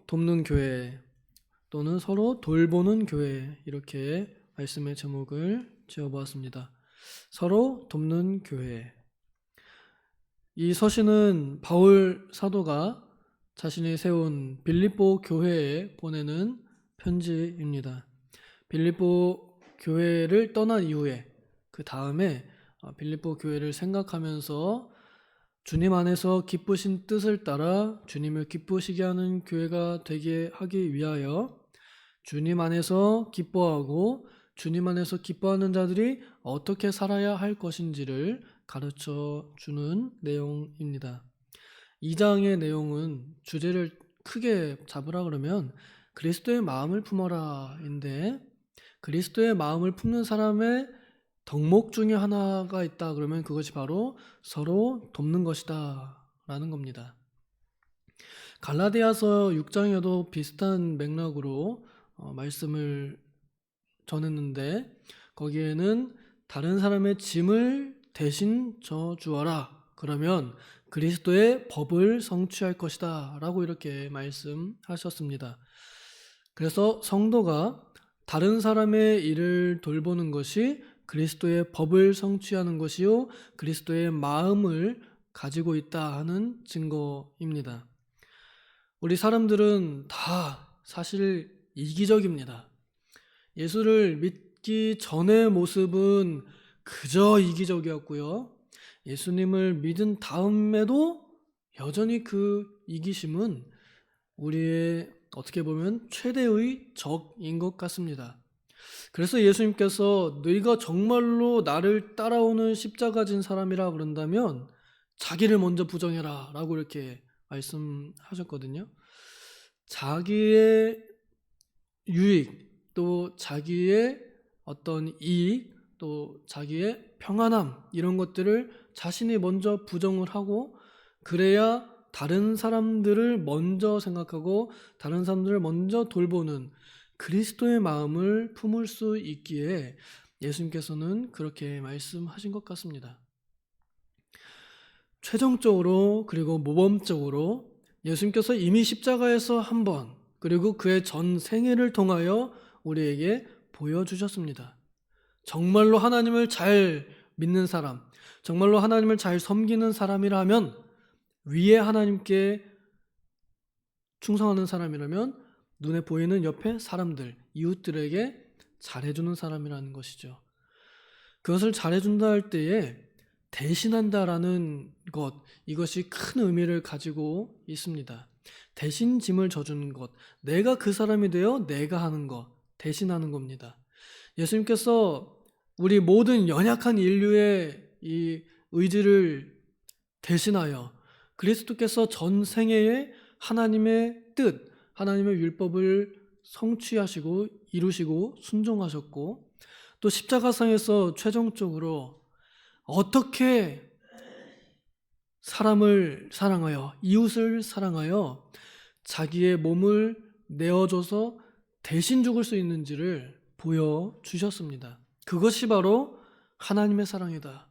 돕는 교회 또는 서로 돌보는 교회, 이렇게 말씀의 제목을 지어보았습니다. 서로 돕는 교회. 이 서신은 바울 사도가 자신이 세운 빌립보 교회에 보내는 편지입니다. 빌립보 교회를 떠난 이후에 그 다음에 빌립보 교회를 생각하면서 주님 안에서 기쁘신 뜻을 따라 주님을 기쁘시게 하는 교회가 되게 하기 위하여 주님 안에서 기뻐하고 주님 안에서 기뻐하는 자들이 어떻게 살아야 할 것인지를 가르쳐 주는 내용입니다. 2장의 내용은 주제를 크게 잡으라 그러면 그리스도의 마음을 품어라 인데, 그리스도의 마음을 품는 사람의 덕목 중에 하나가 있다 그러면 그것이 바로 서로 돕는 것이다 라는 겁니다. 갈라디아서 6장에도 비슷한 맥락으로 말씀을 전했는데, 거기에는 다른 사람의 짐을 대신 져주어라 그러면 그리스도의 법을 성취할 것이다 라고 이렇게 말씀하셨습니다. 그래서 성도가 다른 사람의 일을 돌보는 것이 그리스도의 법을 성취하는 것이요 그리스도의 마음을 가지고 있다 하는 증거입니다. 우리 사람들은 다 사실 이기적입니다. 예수를 믿기 전의 모습은 그저 이기적이었고요, 예수님을 믿은 다음에도 여전히 그 이기심은 우리의 어떻게 보면 최대의 적인 것 같습니다. 그래서 예수님께서 너희가 정말로 나를 따라오는 십자가 진 사람이라 그런다면 자기를 먼저 부정해라 라고 이렇게 말씀하셨거든요. 자기의 유익, 또 자기의 어떤 이익, 또 자기의 평안함, 이런 것들을 자신이 먼저 부정을 하고, 그래야 다른 사람들을 먼저 생각하고 다른 사람들을 먼저 돌보는 그리스도의 마음을 품을 수 있기에 예수님께서는 그렇게 말씀하신 것 같습니다. 최종적으로 그리고 모범적으로 예수님께서 이미 십자가에서 한 번, 그리고 그의 전 생애를 통하여 우리에게 보여주셨습니다. 정말로 하나님을 잘 믿는 사람, 정말로 하나님을 잘 섬기는 사람이라면, 위에 하나님께 충성하는 사람이라면 눈에 보이는 옆에 사람들, 이웃들에게 잘해주는 사람이라는 것이죠. 그것을 잘해준다 할 때에 대신한다라는 것, 이것이 큰 의미를 가지고 있습니다. 대신 짐을 져주는 것, 내가 그 사람이 되어 내가 하는 것, 대신하는 겁니다. 예수님께서 우리 모든 연약한 인류의 이 의지를 대신하여 그리스도께서 전 생애에 하나님의 뜻, 하나님의 율법을 성취하시고 이루시고 순종하셨고, 또 십자가상에서 최종적으로 어떻게 사람을 사랑하여 이웃을 사랑하여 자기의 몸을 내어줘서 대신 죽을 수 있는지를 보여주셨습니다. 그것이 바로 하나님의 사랑이다,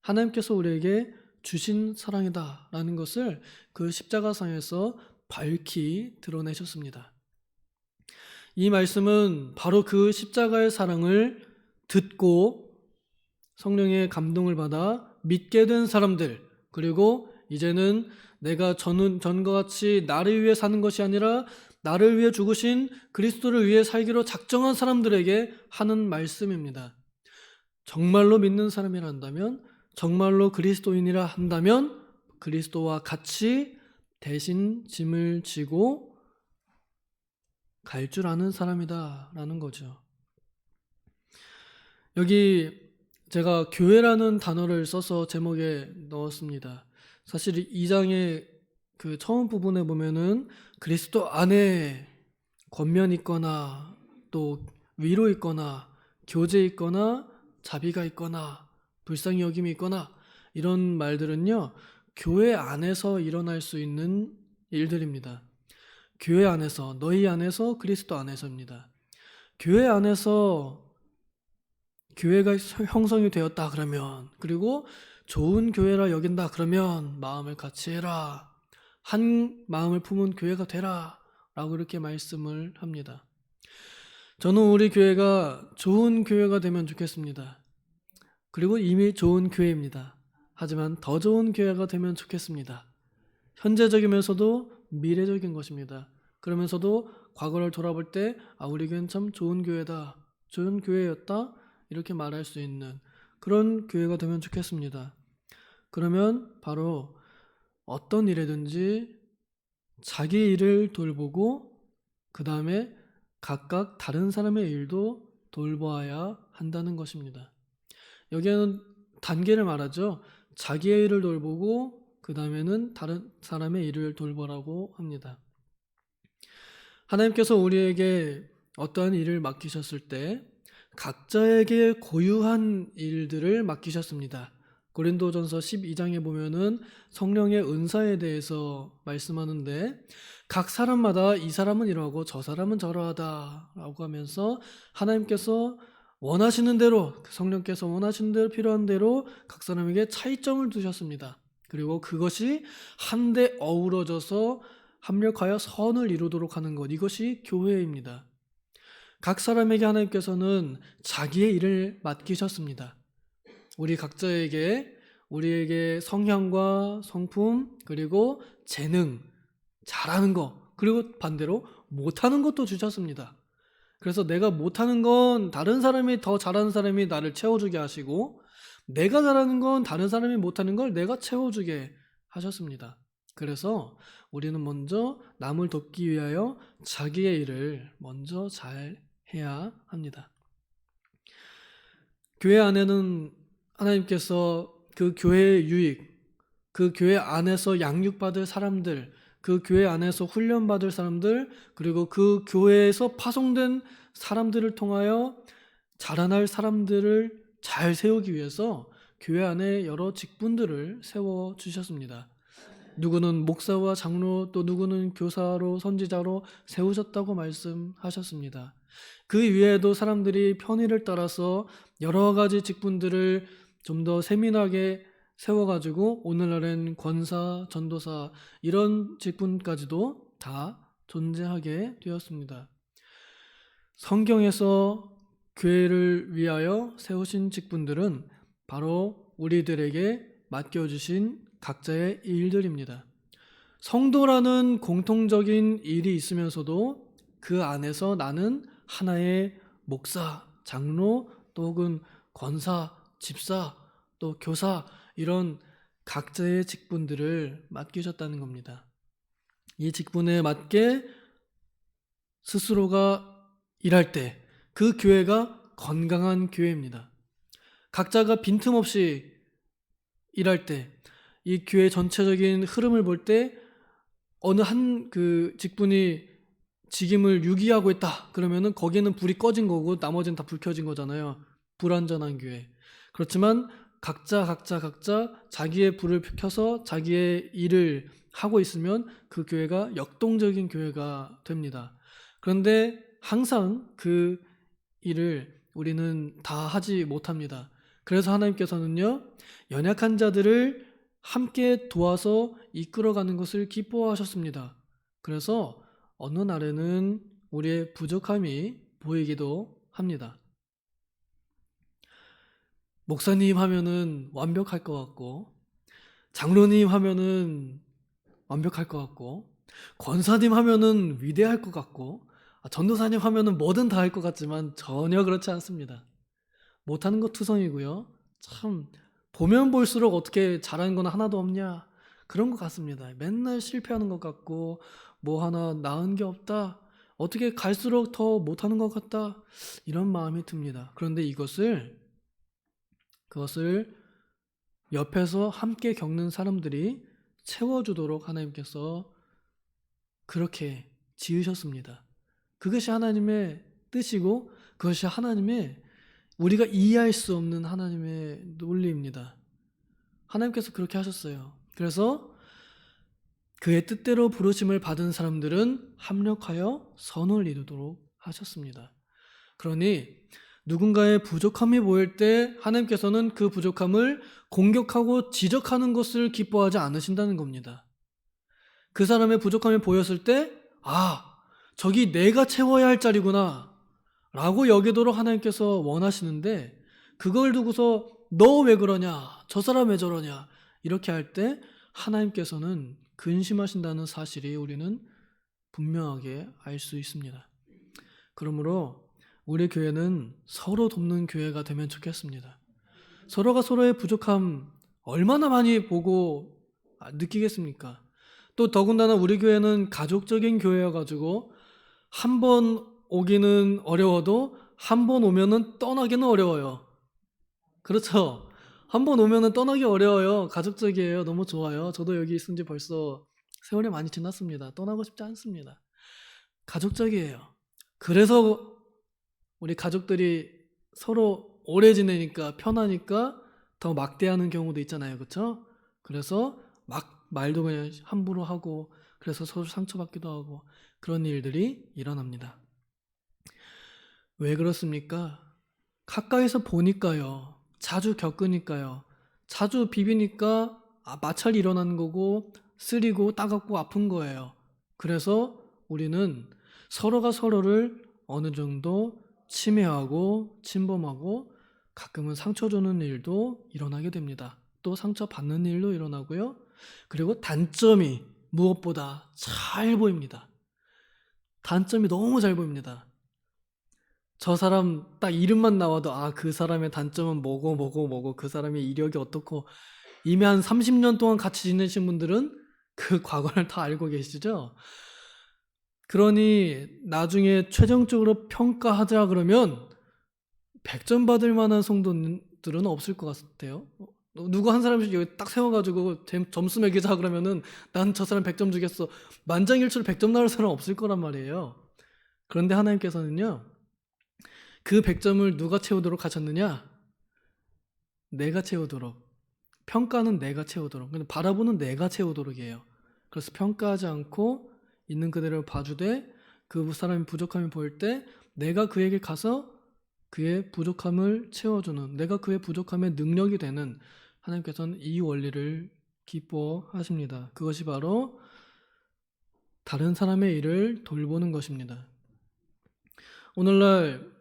하나님께서 우리에게 주신 사랑이다 라는 것을 그 십자가상에서 밝히 드러내셨습니다. 이 말씀은 바로 그 십자가의 사랑을 듣고 성령의 감동을 받아 믿게 된 사람들, 그리고 이제는 내가 전과 같이 나를 위해 사는 것이 아니라 나를 위해 죽으신 그리스도를 위해 살기로 작정한 사람들에게 하는 말씀입니다. 정말로 믿는 사람이란다면, 정말로 그리스도인이라 한다면 그리스도와 같이 대신 짐을 지고 갈 줄 아는 사람이다 라는 거죠. 여기 제가 교회라는 단어를 써서 제목에 넣었습니다. 사실 2장의 그 처음 부분에 보면은 그리스도 안에 권면 있거나 또 위로 있거나 교제 있거나 자비가 있거나 불쌍히 여김이 있거나, 이런 말들은요 교회 안에서 일어날 수 있는 일들입니다. 교회 안에서, 너희 안에서, 그리스도 안에서입니다. 교회 안에서 교회가 형성이 되었다 그러면, 그리고 좋은 교회라 여긴다 그러면 마음을 같이 해라, 한 마음을 품은 교회가 되라 라고 이렇게 말씀을 합니다. 저는 우리 교회가 좋은 교회가 되면 좋겠습니다. 그리고 이미 좋은 교회입니다. 하지만 더 좋은 교회가 되면 좋겠습니다. 현재적이면서도 미래적인 것입니다. 그러면서도 과거를 돌아볼 때 우리 교회는 참 좋은 교회다, 좋은 교회였다 이렇게 말할 수 있는 그런 교회가 되면 좋겠습니다. 그러면 바로 어떤 일이든지 자기 일을 돌보고 그 다음에 각각 다른 사람의 일도 돌보아야 한다는 것입니다. 여기에는 단계를 말하죠. 자기의 일을 돌보고 그 다음에는 다른 사람의 일을 돌보라고 합니다. 하나님께서 우리에게 어떠한 일을 맡기셨을 때 각자에게 고유한 일들을 맡기셨습니다. 고린도전서 12장에 보면은 성령의 은사에 대해서 말씀하는데 각 사람마다 이 사람은 이러하고 저 사람은 저러하다 라고 하면서 하나님께서 원하시는 대로, 성령께서 원하시는 대로 필요한 대로 각 사람에게 차이점을 두셨습니다. 그리고 그것이 한데 어우러져서 합력하여 선을 이루도록 하는 것, 이것이 교회입니다. 각 사람에게 하나님께서는 자기의 일을 맡기셨습니다. 우리 각자에게 우리에게 성향과 성품 그리고 재능, 잘하는 것 그리고 반대로 못하는 것도 주셨습니다. 그래서 내가 못하는 건 다른 사람이 더 잘하는 사람이 나를 채워주게 하시고 내가 잘하는 건 다른 사람이 못하는 걸 내가 채워주게 하셨습니다. 그래서 우리는 먼저 남을 돕기 위하여 자기의 일을 먼저 잘 해야 합니다. 교회 안에는 하나님께서 그 교회의 유익, 그 교회 안에서 양육받을 사람들, 그 교회 안에서 훈련받을 사람들, 그리고 그 교회에서 파송된 사람들을 통하여 자라날 사람들을 잘 세우기 위해서 교회 안에 여러 직분들을 세워주셨습니다. 누구는 목사와 장로, 또 누구는 교사로 선지자로 세우셨다고 말씀하셨습니다. 그 위에도 사람들이 편의를 따라서 여러 가지 직분들을 좀 더 세밀하게 세워가지고 오늘날엔 권사, 전도사 이런 직분까지도 다 존재하게 되었습니다. 성경에서 교회를 위하여 세우신 직분들은 바로 우리들에게 맡겨주신 각자의 일들입니다. 성도라는 공통적인 일이 있으면서도 그 안에서 나는 하나의 목사, 장로, 또 혹은 권사, 집사, 또 교사 이런 각자의 직분들을 맡기셨다는 겁니다. 이 직분에 맞게 스스로가 일할 때 그 교회가 건강한 교회입니다. 각자가 빈틈없이 일할 때 이 교회 전체적인 흐름을 볼 때 어느 한 그 직분이 직임을 유기하고 있다 그러면은 거기는 불이 꺼진 거고 나머지는 다 불 켜진 거잖아요. 불완전한 교회. 그렇지만 각자 자기의 불을 켜서 자기의 일을 하고 있으면 그 교회가 역동적인 교회가 됩니다. 그런데 항상 그 일을 우리는 다 하지 못합니다. 그래서 하나님께서는요, 연약한 자들을 함께 도와서 이끌어가는 것을 기뻐하셨습니다. 그래서 어느 날에는 우리의 부족함이 보이기도 합니다. 목사님 하면은 완벽할 것 같고, 장로님 하면은 완벽할 것 같고, 권사님 하면은 위대할 것 같고, 전도사님 하면은 뭐든 다 할 것 같지만 전혀 그렇지 않습니다. 못하는 것 투성이고요. 참 보면 볼수록 어떻게 잘하는 건 하나도 없냐 그런 것 같습니다. 맨날 실패하는 것 같고 뭐 하나 나은 게 없다. 어떻게 갈수록 더 못하는 것 같다. 이런 마음이 듭니다. 그런데 그것을 옆에서 함께 겪는 사람들이 채워주도록 하나님께서 그렇게 지으셨습니다. 그것이 하나님의 뜻이고 그것이 하나님의 우리가 이해할 수 없는 하나님의 논리입니다. 하나님께서 그렇게 하셨어요. 그래서 그의 뜻대로 부르심을 받은 사람들은 합력하여 선을 이루도록 하셨습니다. 그러니 누군가의 부족함이 보일 때 하나님께서는 그 부족함을 공격하고 지적하는 것을 기뻐하지 않으신다는 겁니다. 그 사람의 부족함이 보였을 때 저기 내가 채워야 할 자리구나 라고 여기도록 하나님께서 원하시는데, 그걸 두고서 너 왜 그러냐, 저 사람 왜 저러냐 이렇게 할 때 하나님께서는 근심하신다는 사실이 우리는 분명하게 알 수 있습니다. 그러므로 우리 교회는 서로 돕는 교회가 되면 좋겠습니다. 서로가 서로의 부족함 얼마나 많이 보고 느끼겠습니까? 또 더군다나 우리 교회는 가족적인 교회여가지고 한 번 오기는 어려워도 한 번 오면은 떠나기는 어려워요. 그렇죠? 한 번 오면은 떠나기 어려워요. 가족적이에요. 너무 좋아요. 저도 여기 있은 지 벌써 세월이 많이 지났습니다. 떠나고 싶지 않습니다. 가족적이에요. 그래서 우리 가족들이 서로 오래 지내니까 편하니까 더 막대하는 경우도 있잖아요. 그렇죠? 그래서 막 말도 그냥 함부로 하고, 그래서 서로 상처받기도 하고, 그런 일들이 일어납니다. 왜 그렇습니까? 가까이서 보니까요. 자주 겪으니까요. 자주 비비니까 마찰이 일어나는 거고, 쓰리고 따갑고 아픈 거예요. 그래서 우리는 서로가 서로를 어느 정도 침해하고 침범하고, 가끔은 상처 주는 일도 일어나게 됩니다. 또 상처 받는 일도 일어나고요. 그리고 단점이 무엇보다 잘 보입니다. 단점이 너무 잘 보입니다. 저 사람 딱 이름만 나와도 그 사람의 단점은 뭐고 그 사람의 이력이 어떻고, 이미 한 30년 동안 같이 지내신 분들은 그 과거를 다 알고 계시죠? 그러니 나중에 최종적으로 평가하자 그러면 100점 받을 만한 성도들은 없을 것 같아요. 누구 한 사람씩 여기 딱 세워가지고 점수 매기자 그러면은 난 저 사람 100점 주겠어, 만장일치로 100점 나올 사람 없을 거란 말이에요. 그런데 하나님께서는요, 그 100점을 누가 채우도록 하셨느냐? 내가 채우도록. 평가는 내가 채우도록. 근데 바라보는 내가 채우도록이에요. 그래서 평가하지 않고 있는 그대로 봐주되, 그 사람이 부족함이 보일 때 내가 그에게 가서 그의 부족함을 채워주는, 내가 그의 부족함의 능력이 되는, 하나님께서는 이 원리를 기뻐하십니다. 그것이 바로 다른 사람의 일을 돌보는 것입니다. 오늘날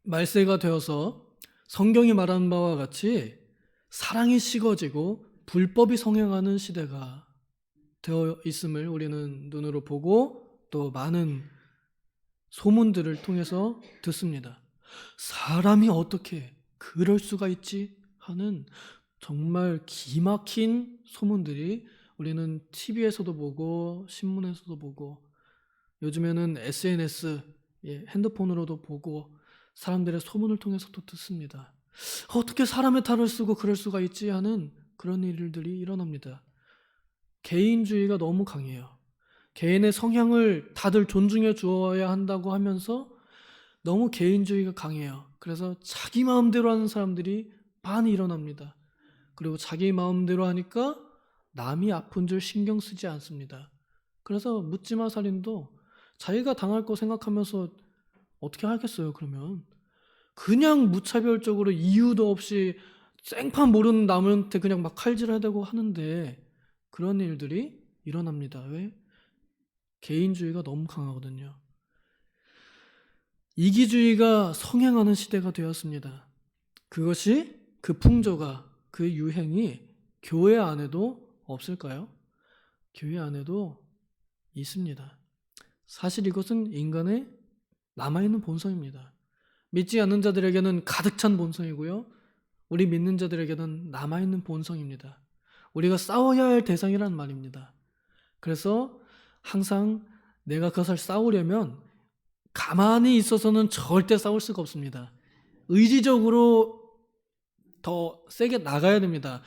말세가 되어서 성경이 말하는 바와 같이 사랑이 식어지고 불법이 성행하는 시대가 되어 있음을 우리는 눈으로 보고 또 많은 소문들을 통해서 듣습니다. 사람이 어떻게 그럴 수가 있지 하는 정말 기막힌 소문들이 우리는 TV에서도 보고 신문에서도 보고, 요즘에는 SNS, 핸드폰으로도 보고 사람들의 소문을 통해서도 듣습니다. 어떻게 사람의 탈을 쓰고 그럴 수가 있지 하는 그런 일들이 일어납니다. 개인주의가 너무 강해요. 개인의 성향을 다들 존중해 주어야 한다고 하면서 너무 개인주의가 강해요. 그래서 자기 마음대로 하는 사람들이 많이 일어납니다. 그리고 자기 마음대로 하니까 남이 아픈 줄 신경 쓰지 않습니다. 그래서 묻지마 살인도 자기가 당할 거 생각하면서 어떻게 하겠어요, 그러면? 그냥 무차별적으로 이유도 없이 생판 모르는 남한테 그냥 막 칼질하려고 하는데, 그런 일들이 일어납니다. 왜? 개인주의가 너무 강하거든요. 이기주의가 성행하는 시대가 되었습니다. 그것이, 그 풍조가, 그 유행이 교회 안에도 없을까요? 교회 안에도 있습니다. 사실 이것은 인간의 남아있는 본성입니다. 믿지 않는 자들에게는 가득 찬 본성이고요, 우리 믿는 자들에게는 남아있는 본성입니다. 우리가 싸워야 할 대상이란 말입니다. 그래서 항상 내가 그것을 싸우려면 가만히 있어서는 절대 싸울 수가 없습니다. 의지적으로 더 세게 나가야 됩니다.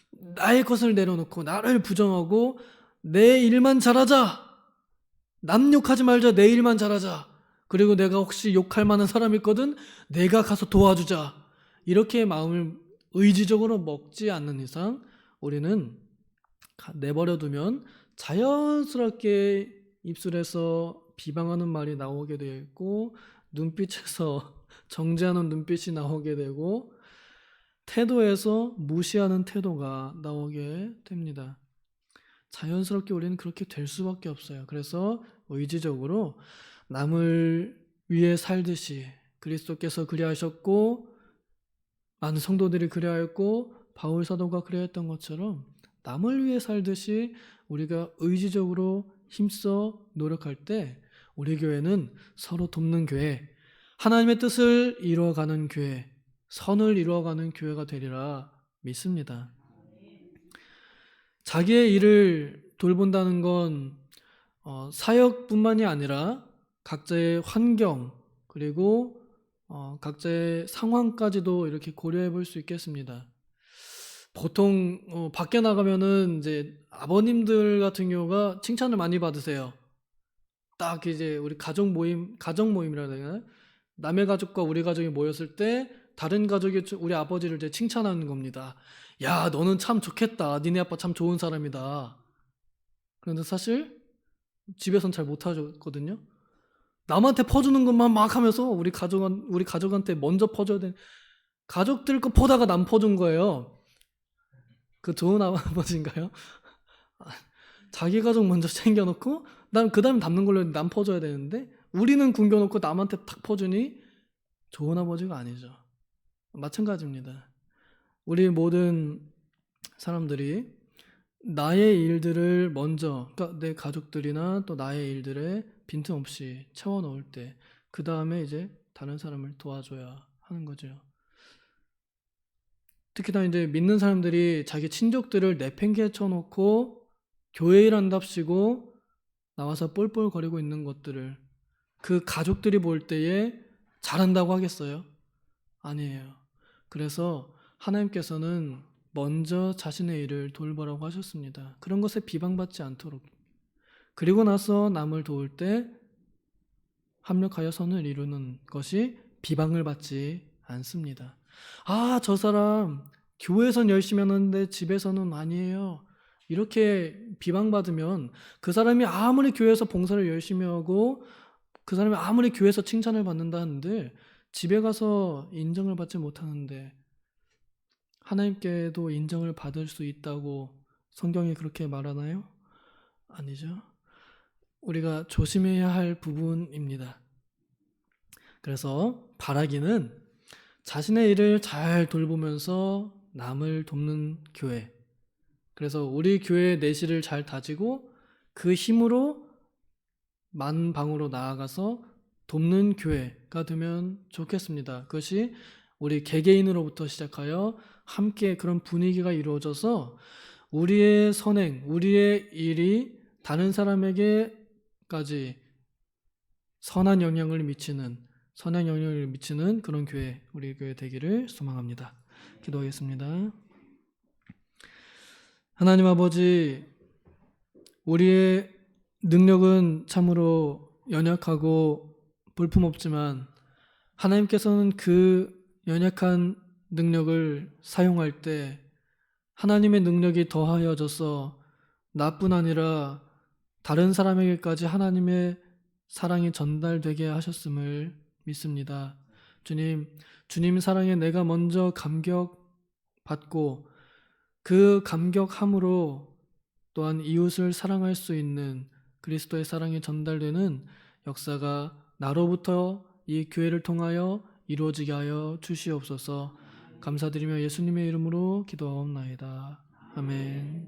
나의 것을 내려놓고 나를 부정하고 내 일만 잘하자, 남 욕하지 말자, 내 일만 잘하자, 그리고 내가 혹시 욕할 만한 사람이 있거든 내가 가서 도와주자, 이렇게 마음을 의지적으로 먹지 않는 이상 우리는 내버려 두면 자연스럽게 입술에서 비방하는 말이 나오게 되고, 눈빛에서 정죄하는 눈빛이 나오게 되고, 태도에서 무시하는 태도가 나오게 됩니다. 자연스럽게 우리는 그렇게 될 수밖에 없어요. 그래서 의지적으로 남을 위해 살듯이 그리스도께서 그리하셨고 많은 성도들이 그리하였고 바울 사도가 그리하였던 것처럼 남을 위해 살듯이 우리가 의지적으로 힘써 노력할 때 우리 교회는 서로 돕는 교회, 하나님의 뜻을 이루어가는 교회, 선을 이루어가는 교회가 되리라 믿습니다. 자기의 일을 돌본다는 건 사역뿐만이 아니라 각자의 환경 그리고 각자의 상황까지도 이렇게 고려해 볼 수 있겠습니다. 보통 밖에 나가면은 이제 아버님들 같은 경우가 칭찬을 많이 받으세요. 딱 이제 우리 가족 모임이라 해야 되나? 남의 가족과 우리 가족이 모였을 때 다른 가족이 우리 아버지를 이제 칭찬하는 겁니다. 야, 너는 참 좋겠다. 니네 아빠 참 좋은 사람이다. 그런데 사실 집에선 잘 못하거든요. 남한테 퍼주는 것만 막 하면서 우리 가족한테 먼저 퍼줘야 돼. 가족들 거 퍼다가 남 퍼준 거예요. 그 좋은 아버지인가요? 자기 가족 먼저 챙겨놓고 난 그 다음에 남는 걸로 남 퍼줘야 되는데 우리는 굶겨놓고 남한테 탁 퍼주니 좋은 아버지가 아니죠. 마찬가지입니다. 우리 모든 사람들이 나의 일들을 먼저, 그러니까 내 가족들이나 또 나의 일들에 빈틈없이 채워 넣을 때 그 다음에 이제 다른 사람을 도와줘야 하는 거죠. 특히나 이제 믿는 사람들이 자기 친족들을 내팽개쳐 놓고 교회 일한답시고 나와서 뻘뻘거리고 있는 것들을 그 가족들이 볼 때에 잘한다고 하겠어요? 아니에요. 그래서 하나님께서는 먼저 자신의 일을 돌보라고 하셨습니다. 그런 것에 비방받지 않도록. 그리고 나서 남을 도울 때 합력하여 선을 이루는 것이 비방을 받지 않습니다. 아, 저 사람 교회에선 열심히 하는데 집에서는 아니에요. 이렇게 비방받으면 그 사람이 아무리 교회에서 봉사를 열심히 하고 그 사람이 아무리 교회에서 칭찬을 받는다 하는데 집에 가서 인정을 받지 못하는데 하나님께도 인정을 받을 수 있다고 성경이 그렇게 말하나요? 아니죠. 우리가 조심해야 할 부분입니다. 그래서 바라기는 자신의 일을 잘 돌보면서 남을 돕는 교회. 그래서 우리 교회의 내실을 잘 다지고 그 힘으로 만방으로 나아가서 돕는 교회가 되면 좋겠습니다. 그것이 우리 개개인으로부터 시작하여 함께 그런 분위기가 이루어져서 우리의 선행, 우리의 일이 다른 사람에게까지 선한 영향을 미치는 그런 교회, 우리 교회 되기를 소망합니다. 기도하겠습니다. 하나님 아버지, 우리의 능력은 참으로 연약하고 볼품없지만 하나님께서는 그 연약한 능력을 사용할 때 하나님의 능력이 더하여져서 나뿐 아니라 다른 사람에게까지 하나님의 사랑이 전달되게 하셨음을 믿습니다. 주님 사랑에 내가 먼저 감격받고 그 감격함으로 또한 이웃을 사랑할 수 있는 그리스도의 사랑이 전달되는 역사가 나로부터 이 교회를 통하여 이루어지게 하여 주시옵소서. 감사드리며 예수님의 이름으로 기도하옵나이다. 아멘.